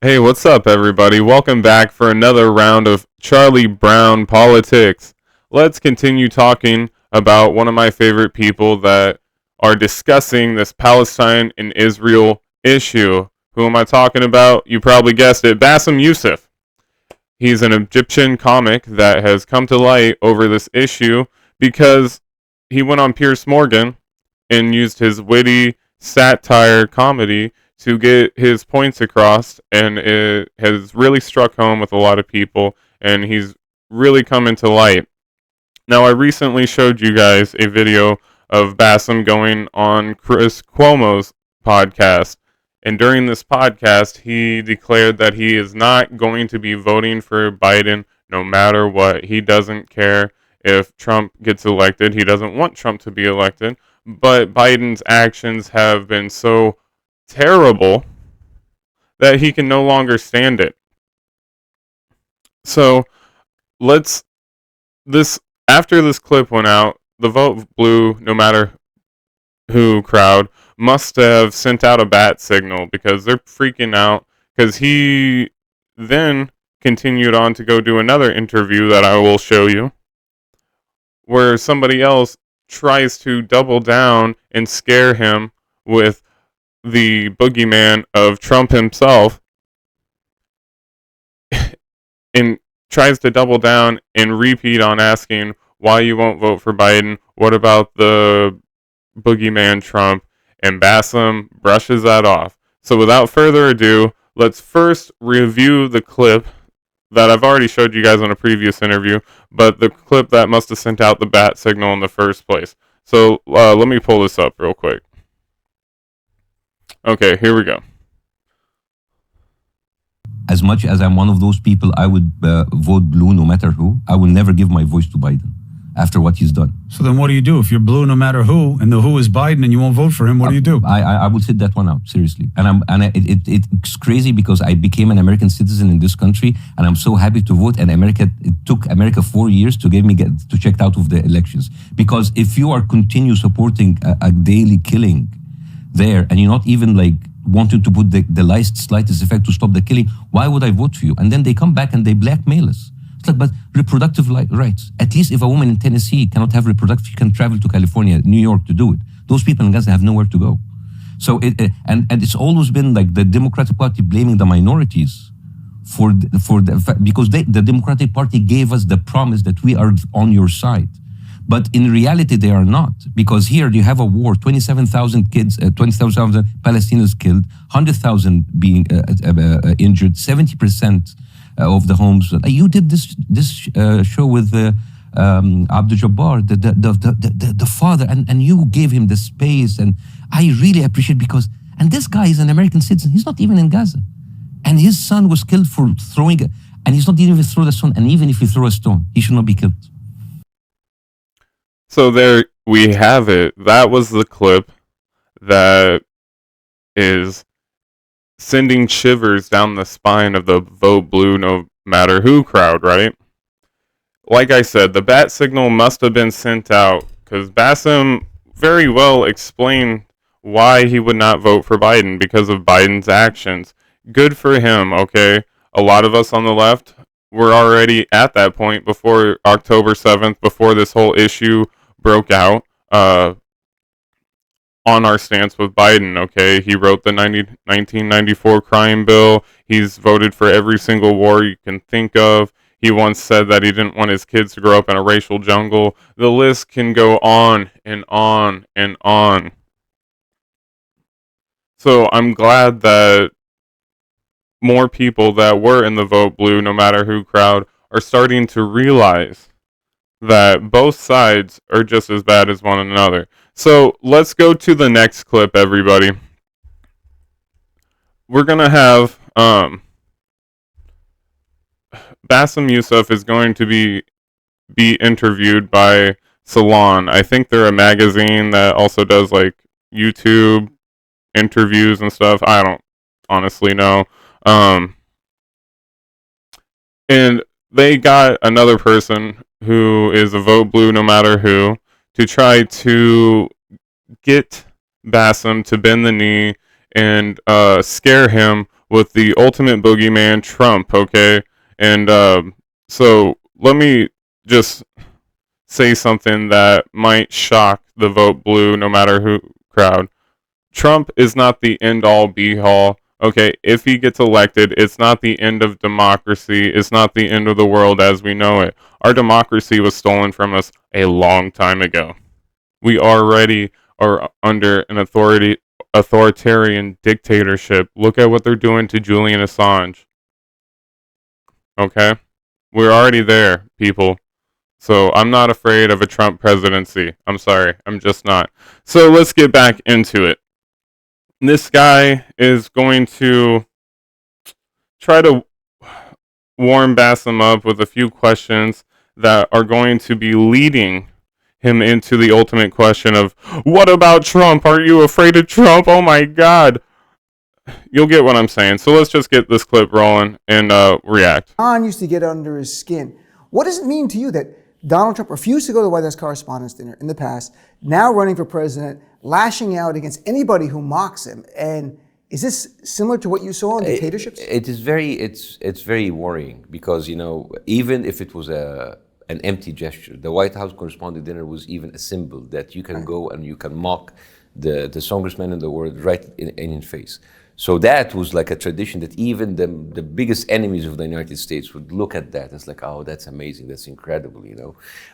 Hey, what's up, everybody? Welcome back for another round of Charlie Brown politics. Let's continue talking about one of my favorite people that are discussing this Palestine and Israel issue. Who am I talking about? You probably guessed it, Bassem Youssef. He's an Egyptian comic that has come to light over this issue because he went on Piers Morgan and used his witty satire comedy to get his points across, and it has really struck home with a lot of people, and he's really come into light. Now, I recently showed you guys a video of Bassem going on Chris Cuomo's podcast, and during this podcast, he declared that he is not going to be voting for Biden no matter what. He doesn't care if Trump gets elected. He doesn't want Trump to be elected, but Biden's actions have been so terrible that he can no longer stand it. So let's this after this clip went out, the vote blue no matter who crowd must have sent out a bat signal because they're freaking out because he then continued on to go do another interview that I will show you where somebody else tries to double down and scare him with the boogeyman of Trump himself and tries to double down and repeat on asking why you won't vote for Biden. What about the boogeyman Trump? And Bassem brushes that off. So without further ado, let's first review the clip that I've already showed you guys on a previous interview, but the clip that must have sent out the bat signal in the first place. So let me pull this up real quick. Okay, here we go. As much as I'm one of those people, I would vote blue no matter who. I will never give my voice to Biden after what he's done. So then what do you do? If you're blue no matter who, and the who is Biden and you won't vote for him, what do you do? I will sit that one out, seriously. It's crazy because I became an American citizen in this country, and I'm so happy to vote. And it took America 4 years to get checked out of the elections. Because if you are continue supporting a daily killing there, and you're not even like wanted to put the slightest effect to stop the killing, why would I vote for you? And then they come back and they blackmail us. It's like, but reproductive rights. At least if a woman in Tennessee cannot have reproductive, she can travel to California, New York to do it. Those people in Gaza have nowhere to go. So and it's always been like the Democratic Party blaming the minorities because the Democratic Party gave us the promise that we are on your side. But in reality, they are not, because here you have a war, 27,000 kids, 27,000 Palestinians killed, 100,000 being injured, 70% of the homes. You did this show with Abdul Jabbar, the father, and you gave him the space, and I really appreciate and this guy is an American citizen. He's not even in Gaza, and his son was killed for throwing, and he's not even throw the stone, and even if he throw a stone, he should not be killed. So there we have it. That was the clip that is sending shivers down the spine of the vote blue no matter who crowd, right? Like I said, the bat signal must have been sent out because Bassem very well explained why he would not vote for Biden because of Biden's actions. Good for him, okay? A lot of us on the left were already at that point before October 7th, before this whole issue broke out on our stance with Biden, okay? He wrote the 1994 crime bill. He's voted for every single war you can think of. He once said that he didn't want his kids to grow up in a racial jungle. The list can go on and on and on. So I'm glad that more people that were in the vote blue no matter who crowd are starting to realize that both sides are just as bad as one another. So let's go to the next clip, everybody. We're going to have Bassem Youssef is going to be interviewed by Salon. I think they're a magazine that also does like YouTube interviews and stuff. I don't honestly know. And they got another person who is a vote blue no matter who to try to get Bassem to bend the knee and scare him with the ultimate boogeyman, Trump, okay? And so let me just say something that might shock the vote blue no matter who crowd. Trump is not the end all be all. Okay, if he gets elected, it's not the end of democracy. It's not the end of the world as we know it. Our democracy was stolen from us a long time ago. We already are under an authoritarian dictatorship. Look at what they're doing to Julian Assange. Okay? We're already there, people. So I'm not afraid of a Trump presidency. I'm sorry. I'm just not. So let's get back into it. This guy is going to try to warm Bassem up with a few questions that are going to be leading him into the ultimate question of, what about Trump? Aren't you afraid of Trump? Oh my God. You'll get what I'm saying. So let's just get this clip rolling and react. John used to get under his skin. What does it mean to you that Donald Trump refused to go to the White House Correspondents' Dinner in the past, now running for president, lashing out against anybody who mocks him? And is this similar to what you saw in dictatorships? It's very worrying because, even if it was an empty gesture, the White House Correspondent Dinner was even a symbol that you can go and you can mock the strongest man in the world right in his face. So that was like a tradition that even the biggest enemies of the United States would look at that as like, oh, that's amazing, that's incredible,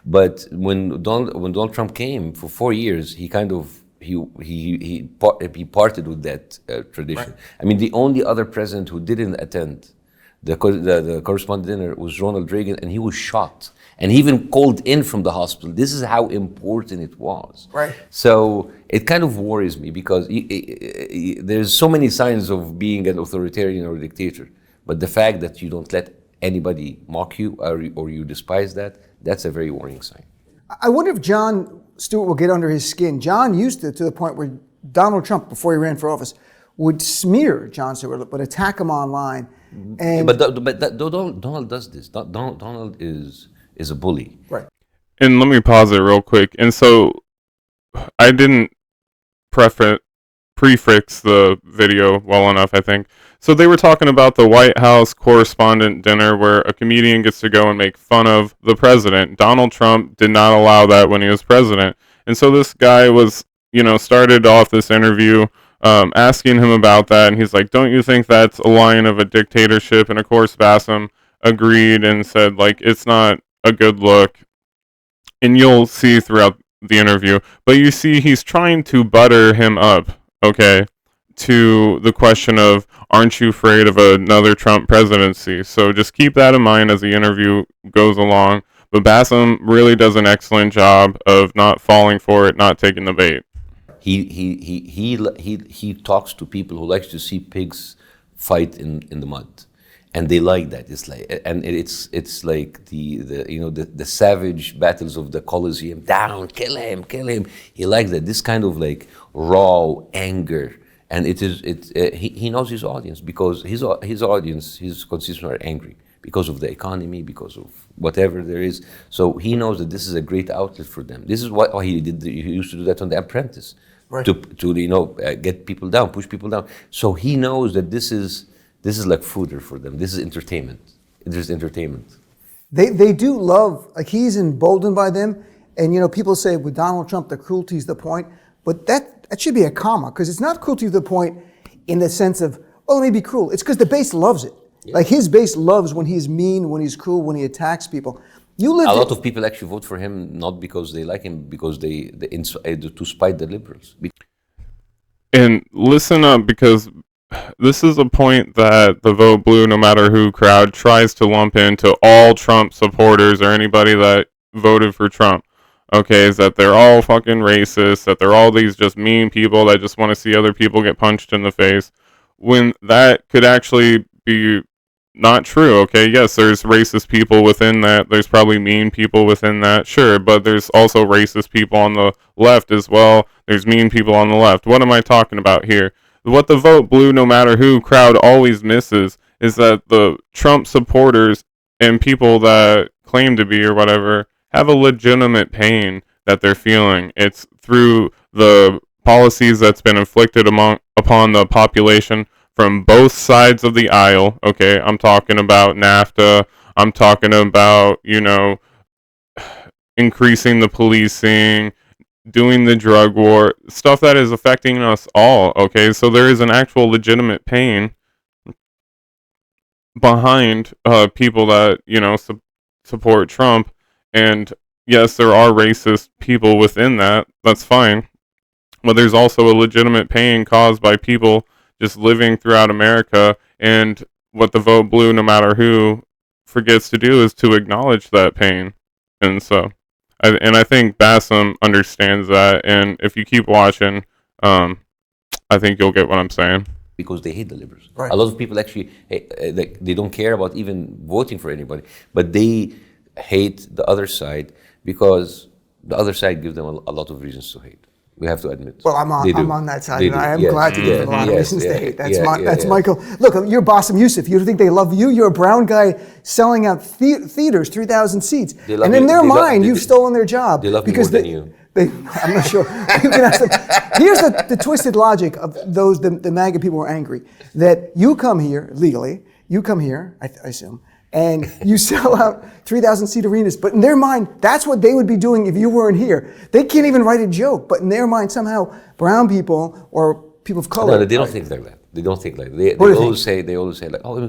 But when Donald Trump came for 4 years, he kind of he parted with that tradition. Right. I mean, the only other president who didn't attend the correspondent dinner was Ronald Reagan, and he was shot. And he even called in from the hospital. This is how important it was. Right. So it kind of worries me because there's so many signs of being an authoritarian or a dictator. But the fact that you don't let anybody mock you or you despise that, that's a very worrying sign. I wonder if Jon Stewart will get under his skin. John used to the point where Donald Trump, before he ran for office, would smear Jon Stewart, but attack him online. And but Donald does this. Donald is a bully. Right. And let me pause it real quick. And so I didn't prefix the video well enough, I think. So they were talking about the White House Correspondent Dinner where a comedian gets to go and make fun of the president. Donald Trump did not allow that when he was president. And so this guy was, started off this interview asking him about that. And he's like, don't you think that's a line of a dictatorship? And of course, Bassem agreed and said, like, it's not a good look. And you'll see throughout the interview. But you see he's trying to butter him up, okay, to the question of, aren't you afraid of another Trump presidency? So just keep that in mind as the interview goes along. But Bassem really does an excellent job of not falling for it, not taking the bait. He talks to people who like to see pigs fight in the mud, and they like that. It's like, and it's like the savage battles of the Colosseum. Down, kill him. He likes that. This kind of like raw anger. And he knows his audience because his audience, his constituents are angry because of the economy, because of whatever there is. So he knows that this is a great outlet for them. This is what he did. He used to do that on The Apprentice, right, to get people down, push people down. So he knows that this is like fodder for them. This is entertainment. There's entertainment. They do love, like, he's emboldened by them. And people say with Donald Trump the cruelty is the point, but that should be a comma, because it's not cruelty to the point in the sense of, let me be cruel. It's because the base loves it. Yeah. Like, his base loves when he's mean, when he's cruel, when he attacks people. A lot of people actually vote for him not because they like him, because they to spite the liberals. And listen up, because this is a point that the Vote Blue, no matter who crowd, tries to lump into all Trump supporters or anybody that voted for Trump. Okay, is that they're all fucking racist, that they're all these just mean people that just want to see other people get punched in the face, when that could actually be not true. Okay, yes, there's racist people within that, there's probably mean people within that, sure, but there's also racist people on the left as well, there's mean people on the left. What am I talking about here? What the Vote Blue, no matter who crowd always misses is that the Trump supporters and people that claim to be or whatever have a legitimate pain that they're feeling. It's through the policies that's been inflicted upon the population from both sides of the aisle. Okay, I'm talking about NAFTA. I'm talking about, increasing the policing, doing the drug war, stuff that is affecting us all. Okay, so there is an actual legitimate pain behind people that support Trump, and yes, there are racist people within that. That's fine, but there's also a legitimate pain caused by people just living throughout America. And what the vote blue, no matter who, forgets to do is to acknowledge that pain. And so, I think Bassem understands that. And if you keep watching, I think you'll get what I'm saying. Because they hate the liberals. Right. A lot of people actually, they don't care about even voting for anybody, but they hate the other side because the other side gives them a lot of reasons to hate. We have to admit. Well, I'm on that side, and I am glad to give them a lot of reasons to hate. That's Michael. Look, you're Bassem Youssef. You think they love you? You're a brown guy selling out theaters, 3,000 seats, and in their mind, you've stolen their job. They love me more than you. I'm not sure. You can ask them. Here's the twisted logic of those, the MAGA people who are angry, that you come here legally, I assume, and you sell out 3,000 seat arenas. But in their mind, that's what they would be doing if you weren't here. They can't even write a joke, but in their mind, somehow brown people or people of color. No, they don't think like that. They don't think like that. They always say like, oh,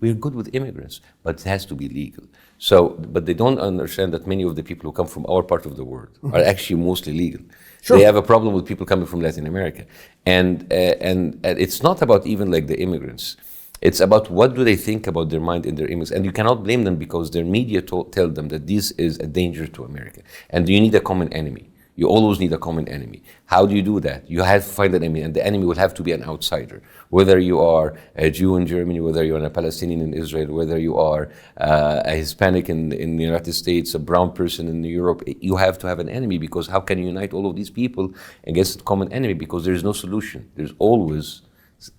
we're good with immigrants, but it has to be legal. So, but they don't understand that many of the people who come from our part of the world are actually mostly legal. Sure. They have a problem with people coming from Latin America, and it's not about even like the immigrants. It's about what do they think about their mind and their image, and you cannot blame them because their media tell them that this is a danger to America, and you need a common enemy. You always need a common enemy. How do you do that? You have to find an enemy, and the enemy will have to be an outsider. Whether you are a Jew in Germany, whether you're a Palestinian in Israel, whether you are a Hispanic in the United States, a brown person in Europe, you have to have an enemy, because how can you unite all of these people against a common enemy? Because there's no solution. There's always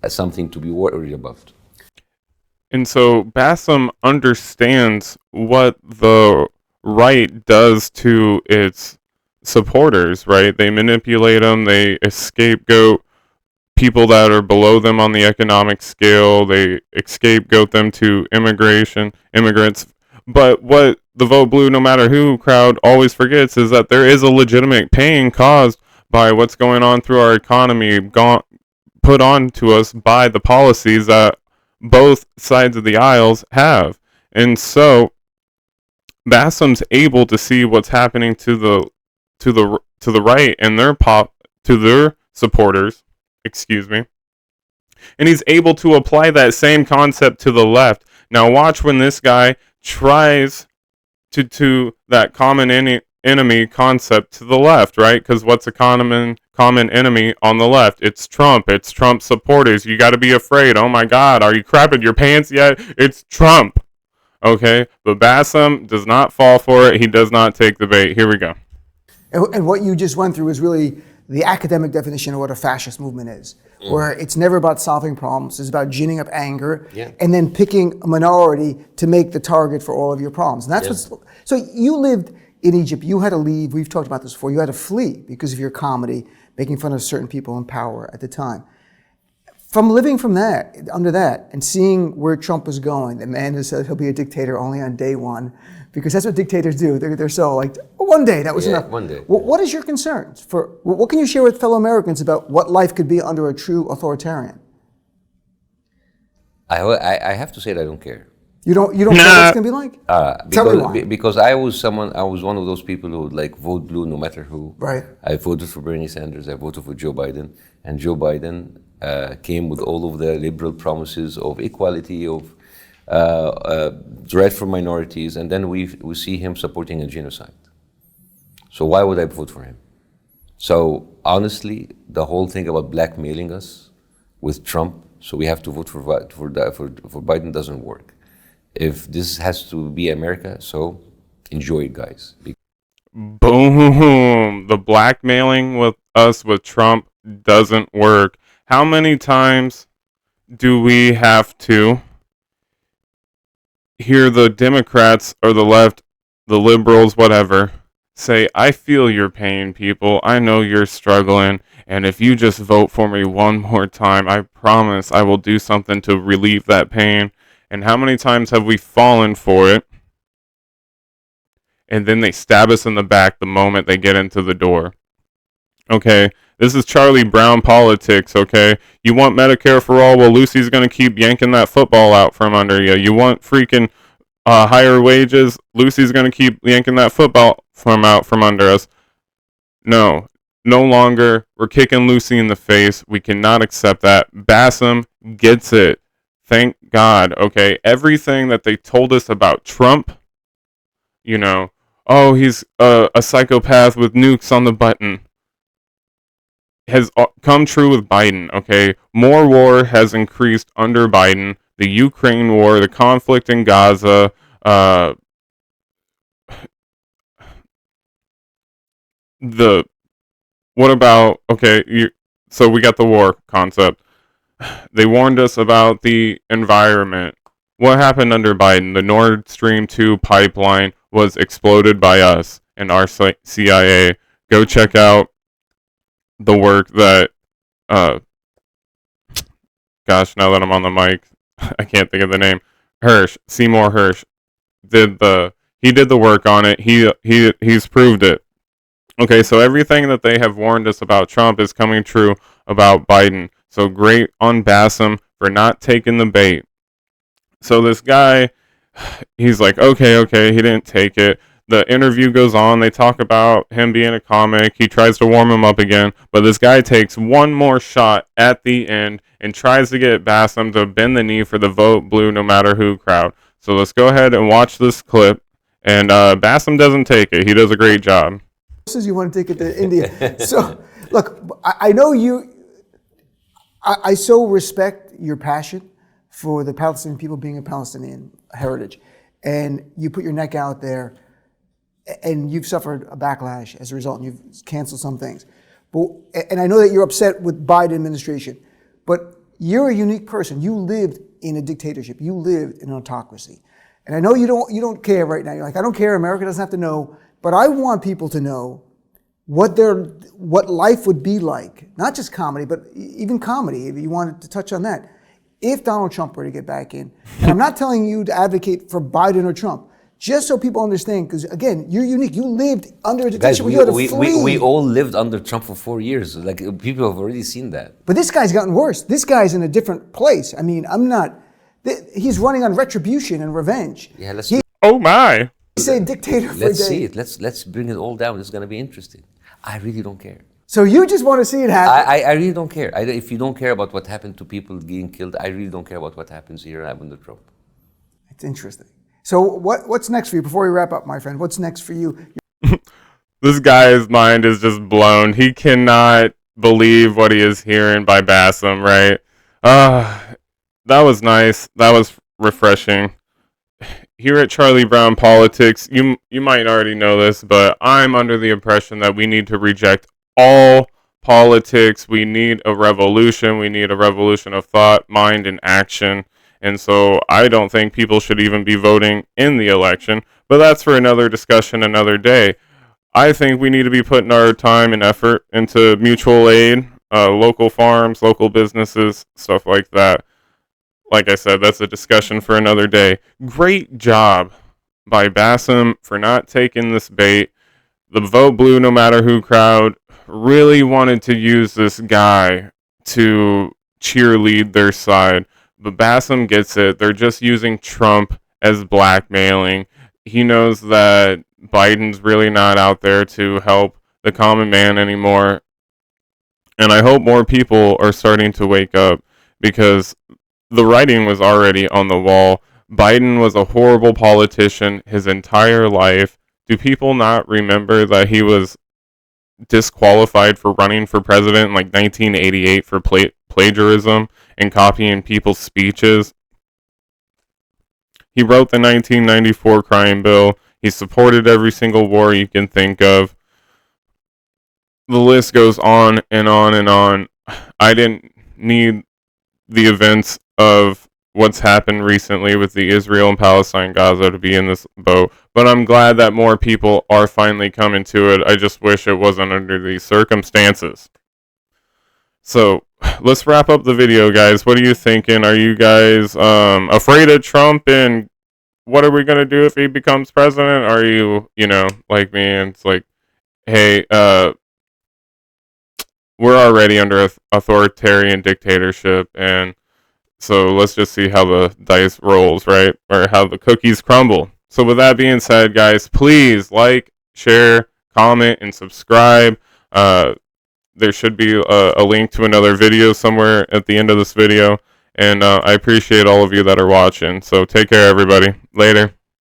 something to be worried about. And so Bassem understands what the right does to its supporters, right? They manipulate them, they scapegoat people that are below them on the economic scale, they scapegoat them to immigrants. But what the vote blue, no matter who crowd always forgets is that there is a legitimate pain caused by what's going on through our economy, put on to us by the policies that both sides of the aisles have. And so Bassem's able to see what's happening to the right and to their supporters, and he's able to apply that same concept to the left. Now watch when this guy tries to that common enemy concept to the left, right? Because what's a common enemy on the left? It's Trump. It's Trump supporters. You got to be afraid. Oh my God, are you crapping your pants yet? It's Trump. Okay, but Bassem does not fall for it. He does not take the bait. Here we go. And what you just went through is really the academic definition of what a fascist movement is, where it's never about solving problems. It's about ginning up anger and then picking a minority to make the target for all of your problems. And that's what's. So you lived in Egypt. You had to leave. We've talked about this before. You had to flee because of your comedy, making fun of certain people in power at the time. From living under that, and seeing where Trump is going, the man who said he'll be a dictator only on day one, because that's what dictators do. They're so like, one day, that was enough. One day. What is your concerns what can you share with fellow Americans about what life could be under a true authoritarian? I have to say that I don't care. You don't know what it's gonna be like? Tell me why. Because I was one of those people who would like vote blue no matter who. Right. I voted for Bernie Sanders. I voted for Joe Biden, and Joe Biden came with all of the liberal promises of equality, of right for minorities, and then we see him supporting a genocide. So why would I vote for him? So honestly, the whole thing about blackmailing us with Trump, so we have to vote for Biden, doesn't work. If this has to be America, so enjoy it, guys. Boom! The blackmailing with us with Trump doesn't work. How many times do we have to hear the Democrats or the left, the liberals, whatever, say, I feel your pain, people. I know you're struggling. And if you just vote for me one more time, I promise I will do something to relieve that pain. And how many times have we fallen for it? And then they stab us in the back the moment they get into the door. Okay, this is Charlie Brown politics, okay? You want Medicare for all? Well, Lucy's going to keep yanking that football out from under you. You want freaking higher wages? Lucy's going to keep yanking that football out from under us. No, no longer. We're kicking Lucy in the face. We cannot accept that. Bassem gets it. Thank God, okay? Everything that they told us about Trump, you know, oh, he's a psychopath with nukes on the button, has come true with Biden, okay? More war has increased under Biden. The Ukraine war, the conflict in Gaza, what about, okay, so we got the war concept. They warned us about the environment. What happened under Biden? The Nord Stream 2 pipeline was exploded by us and our CIA. Go check out the work that, gosh, now that I'm on the mic, I can't think of the name. Seymour Hirsch he did the work on it. He's proved it. Okay, so everything that they have warned us about Trump is coming true about Biden. So great on Bassem for not taking the bait. So this guy, he's like, okay, he didn't take it. The interview goes on. They talk about him being a comic. He tries to warm him up again. But this guy takes one more shot at the end and tries to get Bassem to bend the knee for the vote blue no matter who crowd. So let's go ahead and watch this clip. And Bassem doesn't take it. He does a great job. Says you want to take it to India. So, look, I know you, I so respect your passion for the Palestinian people being a Palestinian heritage. And you put your neck out there, and you've suffered a backlash as a result, and you've canceled some things. And I know that you're upset with Biden administration, but you're a unique person. You lived in a dictatorship. You lived in an autocracy. And I know you don't care right now. You're like, I don't care. America doesn't have to know. But I want people to know what life would be like. Not just comedy, but even comedy, if you wanted to touch on that. If Donald Trump were to get back in, and I'm not telling you to advocate for Biden or Trump, just so people understand, because again, you're unique. You lived under a dictatorship. Guys, You had to flee. we all lived under Trump for 4 years. Like, people have already seen that. But this guy's gotten worse. This guy's in a different place. I mean, he's running on retribution and revenge. Yeah, Oh my. Say dictator for a day. let's see it. Let's bring it all down. It's going to be interesting. I really don't care. So you just want to see it happen. I really don't care. If you don't care about what happened to people getting killed, I really don't care about what happens here under Trump. It's interesting. So what's next for you? Before we wrap up, my friend, what's next for you? This guy's mind is just blown. He cannot believe what he is hearing by Bassem, right? That was nice. That was refreshing. Here at Charlie Brown Politics, you might already know this, but I'm under the impression that we need to reject all politics. We need a revolution. We need a revolution of thought, mind, and action. And so I don't think people should even be voting in the election. But that's for another discussion another day. I think we need to be putting our time and effort into mutual aid, local farms, local businesses, stuff like that. Like I said, that's a discussion for another day. Great job by Bassem for not taking this bait. The vote blue no matter who crowd really wanted to use this guy to cheerlead their side. But Bassem gets it. They're just using Trump as blackmailing. He knows that Biden's really not out there to help the common man anymore. And I hope more people are starting to wake up, because the writing was already on the wall. Biden was a horrible politician his entire life. Do people not remember that he was disqualified for running for president in like 1988 for plagiarism and copying people's speeches? He wrote the 1994 crime bill. He supported every single war you can think of. The list goes on and on and on. I didn't need the events of what's happened recently with the Israel and Palestine Gaza to be in this boat. But I'm glad that more people are finally coming to it. I just wish it wasn't under these circumstances. So let's wrap up the video, guys. What are you thinking? Are you guys afraid of Trump, and what are we going to do if he becomes president? Are you, like me, and it's like, hey, we're already under authoritarian dictatorship, and so let's just see how the dice rolls, right? Or how the cookies crumble. So with that being said, guys, please like, share, comment, and subscribe. There should be a link to another video somewhere at the end of this video. And I appreciate all of you that are watching. So take care, everybody. Later.